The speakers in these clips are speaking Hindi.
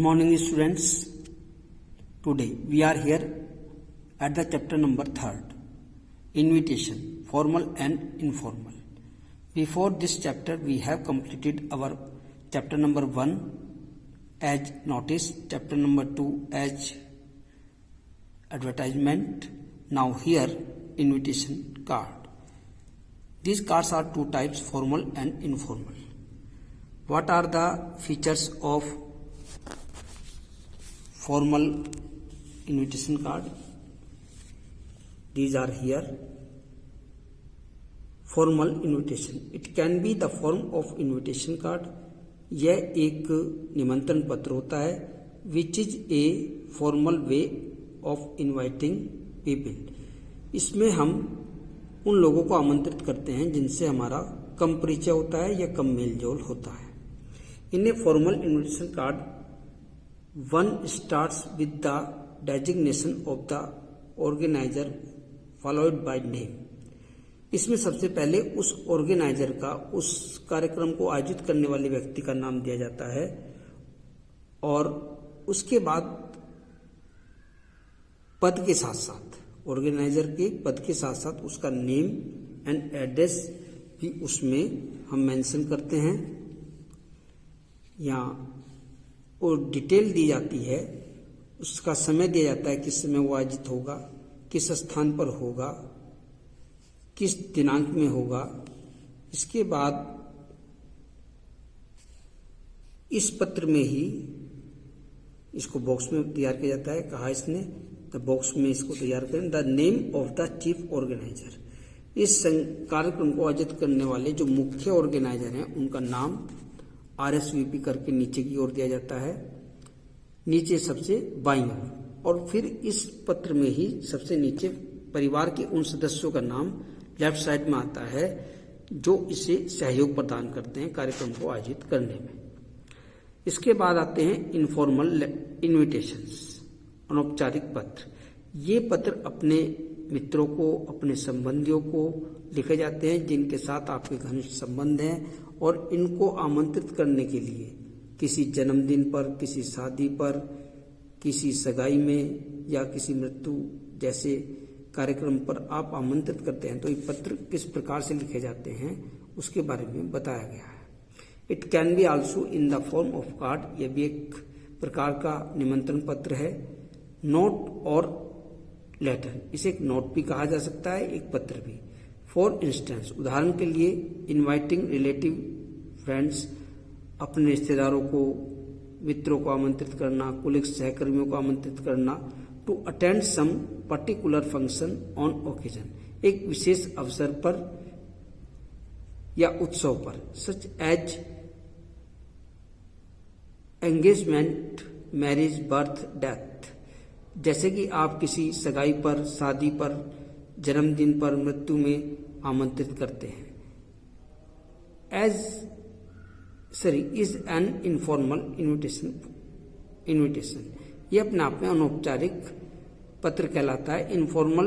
morning students. Today we are here at the chapter number 3rd, invitation, formal and informal. Before this chapter we have completed our chapter number 1 as notice, chapter number 2 as advertisement. Now here invitation card. These cards are two types, formal and informal. What are the features of formal invitation card? These are here. Formal invitation. It can be the form of invitation card. यह एक निमंत्रण पत्र होता है which is a formal way of inviting people. इसमें हम उन लोगों को आमंत्रित करते हैं जिनसे हमारा कम परिचय होता है या कम मेल जोल होता है. In a formal invitation card, one starts with the designation of the organizer followed by name. इसमें सबसे पहले उस ऑर्गेनाइजर का, उस कार्यक्रम को आयोजित करने वाले व्यक्ति का नाम दिया जाता है और उसके बाद पद के साथ साथ, ऑर्गेनाइजर के पद के साथ साथ उसका नेम एंड एड्रेस भी उसमें हम मेंशन करते हैं. यहाँ और डिटेल दी जाती है, उसका समय दिया जाता है, किस समय वो आयोजित होगा, किस स्थान पर होगा, किस दिनांक में होगा. इसके बाद इस पत्र में ही इसको बॉक्स में तैयार किया जाता है. कहा इसने द बॉक्स में इसको तैयार करें. The name of the chief organiser. इस कार्यक्रम को आयोजित करने वाले जो मुख्य ऑर्गेनाइजर हैं उनका नाम RSVP करके नीचे की ओर दिया जाता है, नीचे सबसे बाईं ओर. और फिर इस पत्र में ही सबसे नीचे परिवार के उन सदस्यों का नाम लेफ्ट साइड में आता है जो इसे सहयोग प्रदान करते हैं कार्यक्रम को आयोजित करने में. इसके बाद आते हैं इनफॉर्मल इन्विटेशंस, अनौपचारिक पत्र. ये पत्र अपने मित्रों को, अपने संबंधियों को लिखे जाते हैं जिनके साथ आपके घनिष्ठ संबंध हैं और इनको आमंत्रित करने के लिए किसी जन्मदिन पर, किसी शादी पर, किसी सगाई में या किसी मृत्यु जैसे कार्यक्रम पर आप आमंत्रित करते हैं. तो ये पत्र किस प्रकार से लिखे जाते हैं उसके बारे में बताया गया है. It can be also in the form of card. यह भी एक प्रकार का निमंत्रण पत्र है. नोट और लेटर, इसे एक नोट भी कहा जा सकता है, एक पत्र भी. फॉर इंस्टेंस, उदाहरण के लिए, इनवाइटिंग रिलेटिव फ्रेंड्स, अपने रिश्तेदारों को, मित्रों को आमंत्रित करना, कुलीग्स सहकर्मियों को आमंत्रित करना. To attend some particular function on occasion, एक विशेष अवसर पर या उत्सव पर. Such as engagement, marriage, birth, death. जैसे कि आप किसी सगाई पर, शादी पर, जन्मदिन पर, मृत्यु में आमंत्रित करते हैं. Is an informal invitation. ये अपने आप में अनौपचारिक पत्र कहलाता है. Informal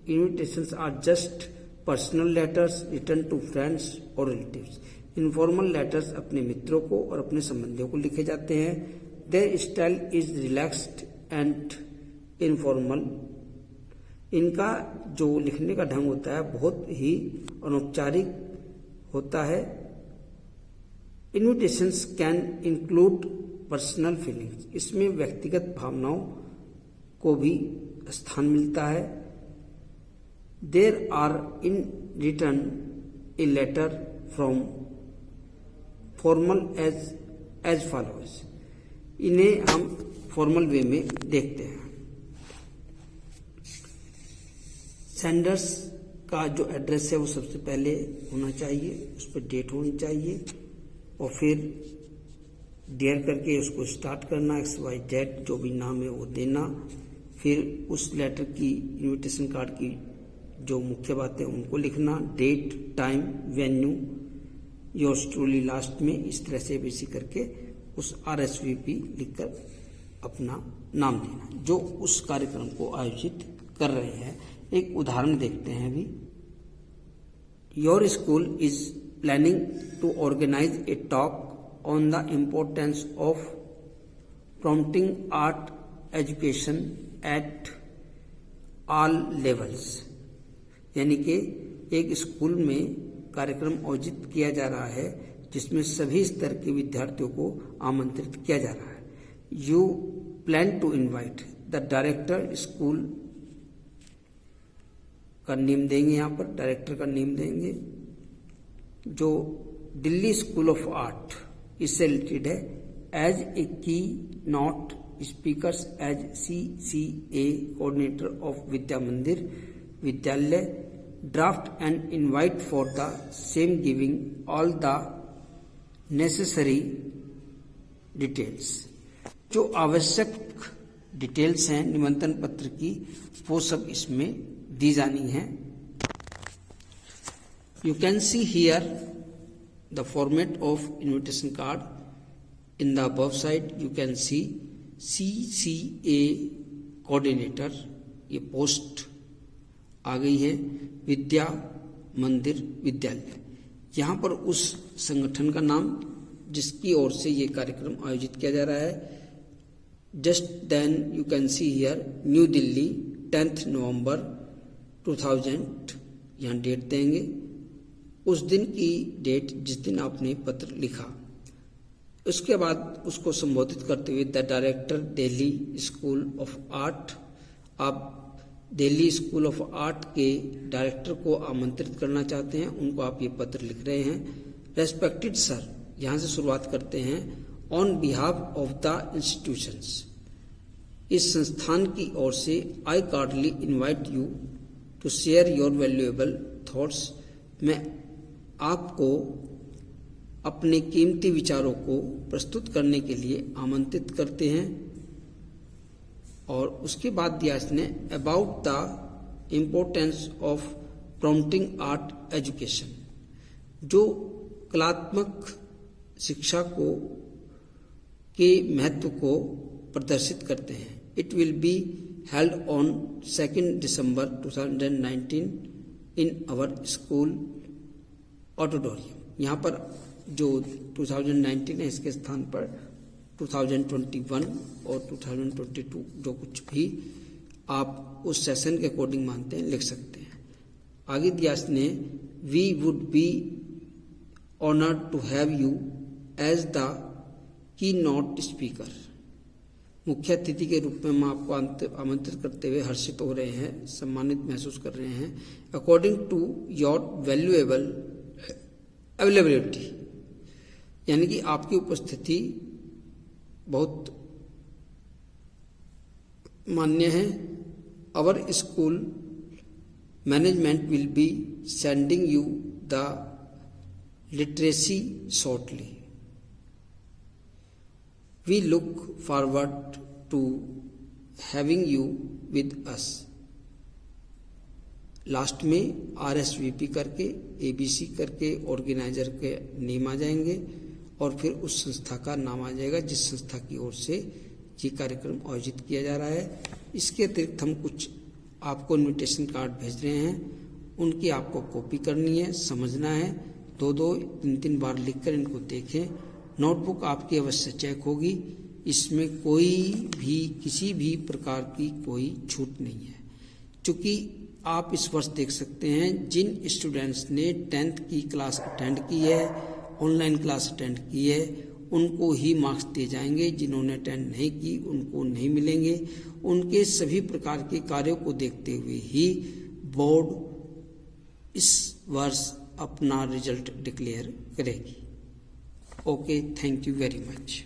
invitations are just personal letters return to friends और रिलेटिव्स. इनफॉर्मल लेटर्स अपने मित्रों को और अपने संबंधियों को लिखे जाते हैं. There style is relaxed and informal. इनका जो लिखने का ढंग होता है बहुत ही अनौपचारिक होता है. Invitations can include personal feelings. इसमें व्यक्तिगत भावनाओं को भी स्थान मिलता है. There are in return a letter from formal as follows. इन्हें हम फॉर्मल वे में देखते हैं. सेंडर्स का जो एड्रेस है वो सबसे पहले होना चाहिए, उस पर डेट होनी चाहिए और फिर डियर करके उसको स्टार्ट करना. XYZ जो भी नाम है वो देना. फिर उस लेटर की, इनविटेशन कार्ड की जो मुख्य बातें उनको लिखना. Date, time, venue, yours truly last में. इस तरह से बेसी करके उस RSVP लिखकर अपना नाम देना जो उस कार्यक्रम को आयोजित कर रहे हैं. एक उदाहरण देखते हैं अभी. Your school is planning to organize a talk on the importance of promoting art education at all levels, यानी कि एक स्कूल में कार्यक्रम आयोजित किया जा रहा है जिसमें सभी स्तर के विद्यार्थियों को आमंत्रित किया जा रहा है। You plan to invite the director, school का नेम देंगे, यहाँ पर डायरेक्टर का नेम देंगे। जो दिल्ली स्कूल ऑफ आर्ट इससे रिलेटेड है, as a keynote speakers as CCA coordinator of Vidya Mandir Vidyalaya, draft and invite for the same giving all the necessary details. जो आवश्यक डिटेल्स हैं निमंत्रण पत्र की वो सब इसमें दी जानी है। You can see here the format of invitation card. In the above side you can see CCA coordinator, ये पोस्ट आ गई है, विद्या मंदिर विद्यालय। यहाँ पर उस संगठन का नाम जिसकी ओर से ये कार्यक्रम आयोजित किया जा रहा है। Just then you can see here New Delhi 10 November 2000, यहाँ डेट देंगे, उस दिन की डेट जिस दिन आपने पत्र लिखा। उसके बाद उसको संबोधित करते हुए the director Delhi school of art, आप दिल्ली स्कूल ऑफ आर्ट के डायरेक्टर को आमंत्रित करना चाहते हैं, उनको आप ये पत्र लिख रहे हैं। रेस्पेक्टेड सर, यहाँ से शुरुआत करते हैं। On behalf of the institutions, इस संस्थान की ओर से I cordially invite you to share your valuable thoughts, मैं आपको अपने कीमती विचारों को प्रस्तुत करने के लिए आमंत्रित करते हैं। और उसके बाद दिया इसने about the importance of prompting art education, जो कलात्मक शिक्षा को के महत्व को प्रदर्शित करते हैं। It will be held on 2 December 2019 in our school auditorium. यहाँ पर जो 2019 है इसके स्थान पर 2021 और 2022 जो कुछ भी आप उस सेशन के अकॉर्डिंग मानते हैं लिख सकते हैं। आगे दिया इसने we would be honoured to have you as the keynote speaker, मुख्य अतिथि के रूप में हम आपको आमंत्रित करते हुए हर्षित हो रहे हैं, सम्मानित महसूस कर रहे हैं। According to your valuable availability, यानी कि आपकी उपस्थिति बहुत मान्य है। Our school management will be sending you the literacy shortly, we look forward to having you with us. Last में RSVP करके ABC करके ऑर्गेनाइजर के नेम आ जाएंगे और फिर उस संस्था का नाम आ जाएगा जिस संस्था की ओर से ये कार्यक्रम आयोजित किया जा रहा है। इसके अतिरिक्त हम कुछ आपको इनविटेशन कार्ड भेज रहे हैं, उनकी आपको कॉपी करनी है, समझना है, 2-2, 3-3 बार लिखकर इनको देखें। नोटबुक आपकी अवश्य चेक होगी, इसमें कोई भी किसी भी प्रकार की कोई छूट नहीं है। चूँकि आप इस वर्ष देख सकते हैं जिन स्टूडेंट्स ने 10th की क्लास अटेंड की है, ऑनलाइन क्लास अटेंड की है, उनको ही मार्क्स दिए जाएंगे, जिन्होंने अटेंड नहीं की उनको नहीं मिलेंगे। उनके सभी प्रकार के कार्यों को देखते हुए ही बोर्ड इस वर्ष अपना रिजल्ट डिक्लेयर करेगी। Okay, thank you very much.